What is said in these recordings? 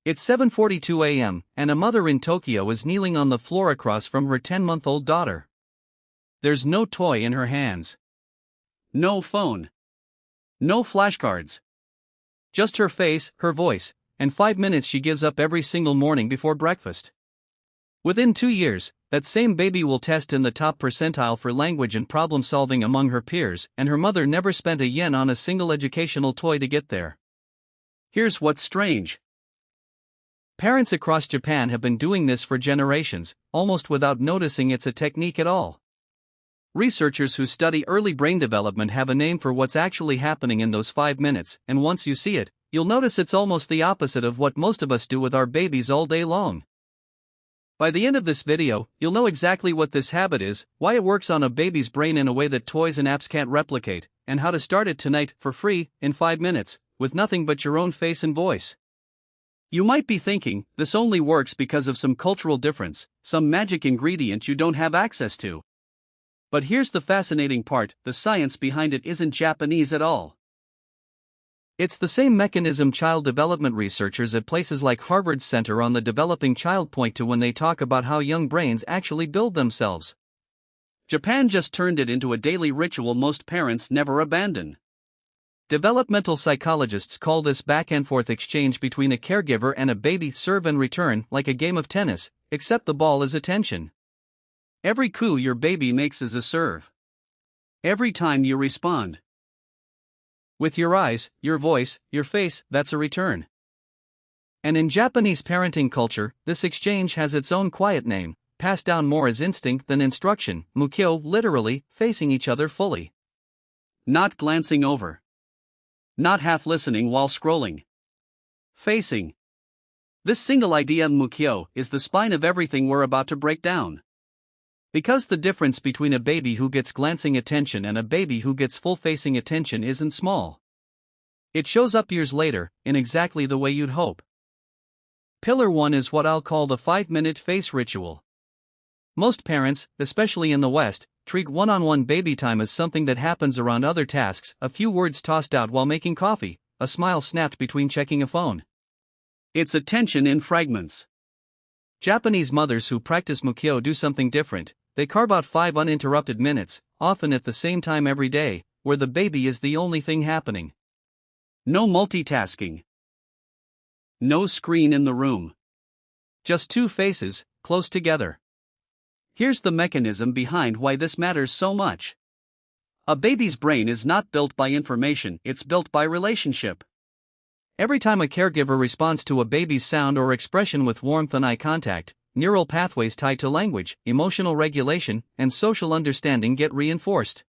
It's 7:42 a.m., and a mother in Tokyo is kneeling on the floor across from her 10-month-old daughter. There's no toy in her hands. No phone. No flashcards. Just her face, her voice, and 5 minutes she gives up every single morning before breakfast. Within 2 years, that same baby will test in the top percentile for language and problem solving among her peers, and her mother never spent a yen on a single educational toy to get there. Here's what's strange. Parents across Japan have been doing this for generations, almost without noticing it's a technique at all. Researchers who study early brain development have a name for what's actually happening in those 5 minutes, and once you see it, you'll notice it's almost the opposite of what most of us do with our babies all day long. By the end of this video, you'll know exactly what this habit is, why it works on a baby's brain in a way that toys and apps can't replicate, and how to start it tonight, for free, in 5 minutes, with nothing but your own face and voice. You might be thinking, this only works because of some cultural difference, some magic ingredient you don't have access to. But here's the fascinating part, the science behind it isn't Japanese at all. It's the same mechanism child development researchers at places like Harvard's Center on the Developing Child point to when they talk about how young brains actually build themselves. Japan just turned it into a daily ritual most parents never abandon. Developmental psychologists call this back-and-forth exchange between a caregiver and a baby serve and return, like a game of tennis, except the ball is attention. Every coup your baby makes is a serve. Every time you respond with your eyes, your voice, your face, that's a return. And in Japanese parenting culture, this exchange has its own quiet name, passed down more as instinct than instruction, mukyo, literally, facing each other fully. Not glancing over. Not half listening while scrolling. Facing. This single idea, mukyo, is the spine of everything we're about to break down. Because the difference between a baby who gets glancing attention and a baby who gets full-facing attention isn't small. It shows up years later, in exactly the way you'd hope. Pillar 1 is what I'll call the 5-minute face ritual. Most parents, especially in the West, treat one-on-one baby time as something that happens around other tasks, a few words tossed out while making coffee, a smile snapped between checking a phone. It's attention in fragments. Japanese mothers who practice mukyo do something different. They carve out 5 uninterrupted minutes, often at the same time every day, where the baby is the only thing happening. No multitasking. No screen in the room. Just 2 faces, close together. Here's the mechanism behind why this matters so much. A baby's brain is not built by information, it's built by relationship. Every time a caregiver responds to a baby's sound or expression with warmth and eye contact, neural pathways tied to language, emotional regulation, and social understanding get reinforced.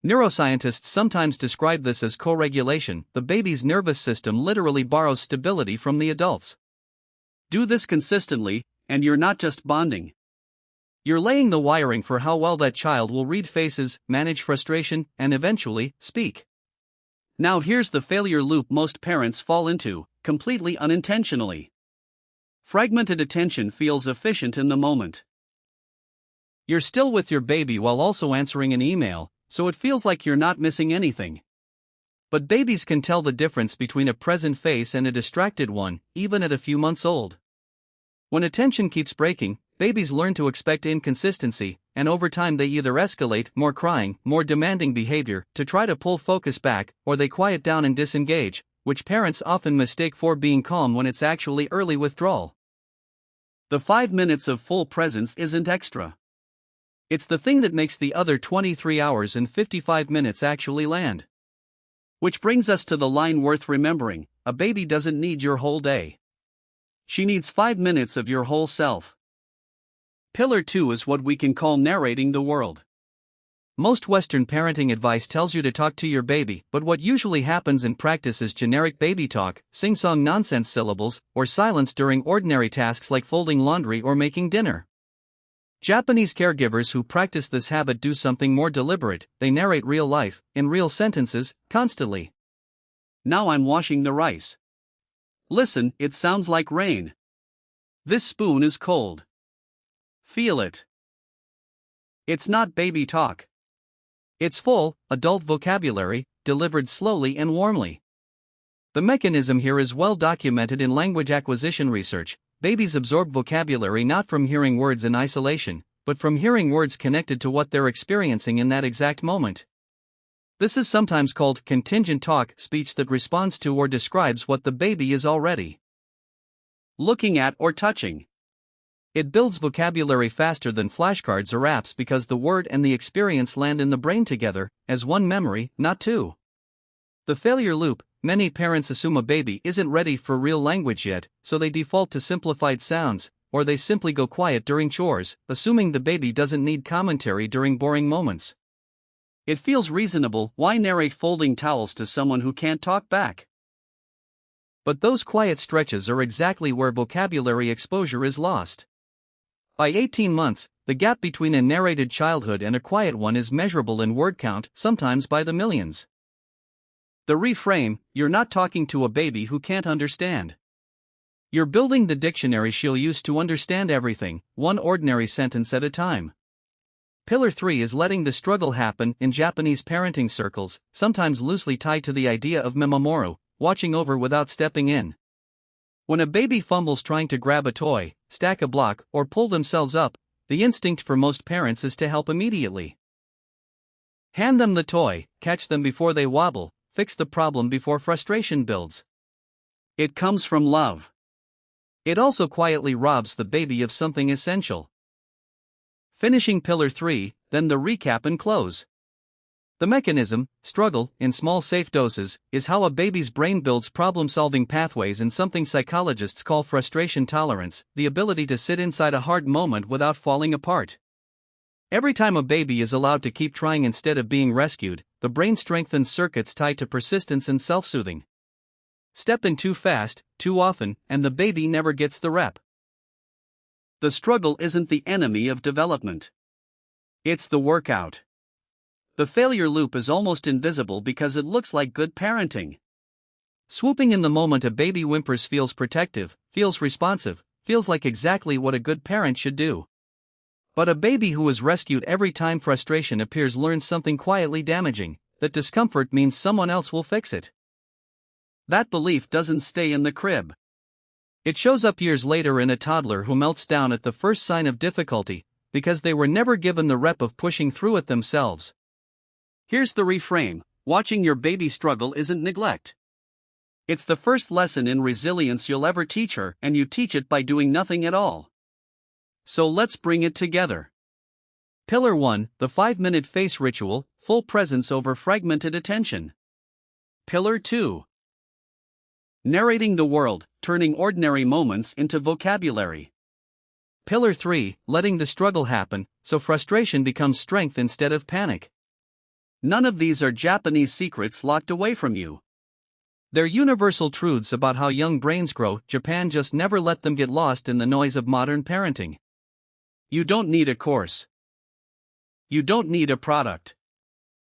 Neuroscientists sometimes describe this as co-regulation. The baby's nervous system literally borrows stability from the adults. Do this consistently, and you're not just bonding. You're laying the wiring for how well that child will read faces, manage frustration, and eventually, speak. Now here's the failure loop most parents fall into, completely unintentionally. Fragmented attention feels efficient in the moment. You're still with your baby while also answering an email, so it feels like you're not missing anything. But babies can tell the difference between a present face and a distracted one, even at a few months old. When attention keeps breaking, babies learn to expect inconsistency, and over time they either escalate more crying, more demanding behavior to try to pull focus back, or they quiet down and disengage, which parents often mistake for being calm when it's actually early withdrawal. The 5 minutes of full presence isn't extra. It's the thing that makes the other 23 hours and 55 minutes actually land. Which brings us to the line worth remembering: a baby doesn't need your whole day. She needs 5 minutes of your whole self. Pillar 2 is what we can call narrating the world. Most Western parenting advice tells you to talk to your baby, but what usually happens in practice is generic baby talk, sing-song nonsense syllables, or silence during ordinary tasks like folding laundry or making dinner. Japanese caregivers who practice this habit do something more deliberate. They narrate real life, in real sentences, constantly. Now I'm washing the rice. Listen, it sounds like rain. This spoon is cold. Feel it. It's not baby talk. It's full, adult vocabulary, delivered slowly and warmly. The mechanism here is well documented in language acquisition research. Babies absorb vocabulary not from hearing words in isolation, but from hearing words connected to what they're experiencing in that exact moment. This is sometimes called contingent talk, speech that responds to or describes what the baby is already looking at or touching. It builds vocabulary faster than flashcards or apps because the word and the experience land in the brain together, as one memory, not two. The failure loop. Many parents assume a baby isn't ready for real language yet, so they default to simplified sounds, or they simply go quiet during chores, assuming the baby doesn't need commentary during boring moments. It feels reasonable. Why narrate folding towels to someone who can't talk back? But those quiet stretches are exactly where vocabulary exposure is lost. By 18 months, the gap between a narrated childhood and a quiet one is measurable in word count, sometimes by the millions. The reframe: you're not talking to a baby who can't understand. You're building the dictionary she'll use to understand everything, one ordinary sentence at a time. Pillar 3 is letting the struggle happen. In Japanese parenting circles, sometimes loosely tied to the idea of memomoru, watching over without stepping in. When a baby fumbles trying to grab a toy, stack a block, or pull themselves up, the instinct for most parents is to help immediately. Hand them the toy, catch them before they wobble, fix the problem before frustration builds. It comes from love. It also quietly robs the baby of something essential. Finishing Pillar 3, then the recap and close. The mechanism, struggle, in small safe doses, is how a baby's brain builds problem-solving pathways in something psychologists call frustration tolerance, the ability to sit inside a hard moment without falling apart. Every time a baby is allowed to keep trying instead of being rescued, the brain strengthens circuits tied to persistence and self-soothing. Step in too fast, too often, and the baby never gets the rep. The struggle isn't the enemy of development. It's the workout. The failure loop is almost invisible because it looks like good parenting. Swooping in the moment a baby whimpers feels protective, feels responsive, feels like exactly what a good parent should do. But a baby who is rescued every time frustration appears learns something quietly damaging, that discomfort means someone else will fix it. That belief doesn't stay in the crib. It shows up years later in a toddler who melts down at the first sign of difficulty, because they were never given the rep of pushing through it themselves. Here's the reframe: watching your baby struggle isn't neglect. It's the first lesson in resilience you'll ever teach her, and you teach it by doing nothing at all. So let's bring it together. Pillar 1, the 5-minute face ritual, full presence over fragmented attention. Pillar 2, narrating the world, turning ordinary moments into vocabulary. Pillar 3, letting the struggle happen, so frustration becomes strength instead of panic. None of these are Japanese secrets locked away from you. They're universal truths about how young brains grow. Japan just never let them get lost in the noise of modern parenting. You don't need a course. You don't need a product.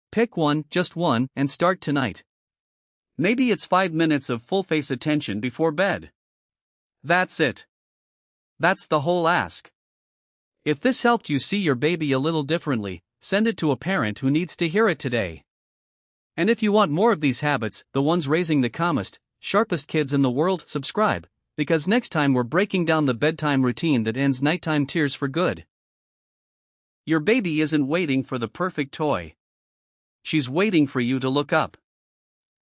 Pick one, just one, and start tonight. Maybe it's 5 minutes of full-face attention before bed. That's it. That's the whole ask. If this helped you see your baby a little differently, send it to a parent who needs to hear it today. And if you want more of these habits, the ones raising the calmest, sharpest kids in the world, subscribe, because next time we're breaking down the bedtime routine that ends nighttime tears for good. Your baby isn't waiting for the perfect toy. She's waiting for you to look up.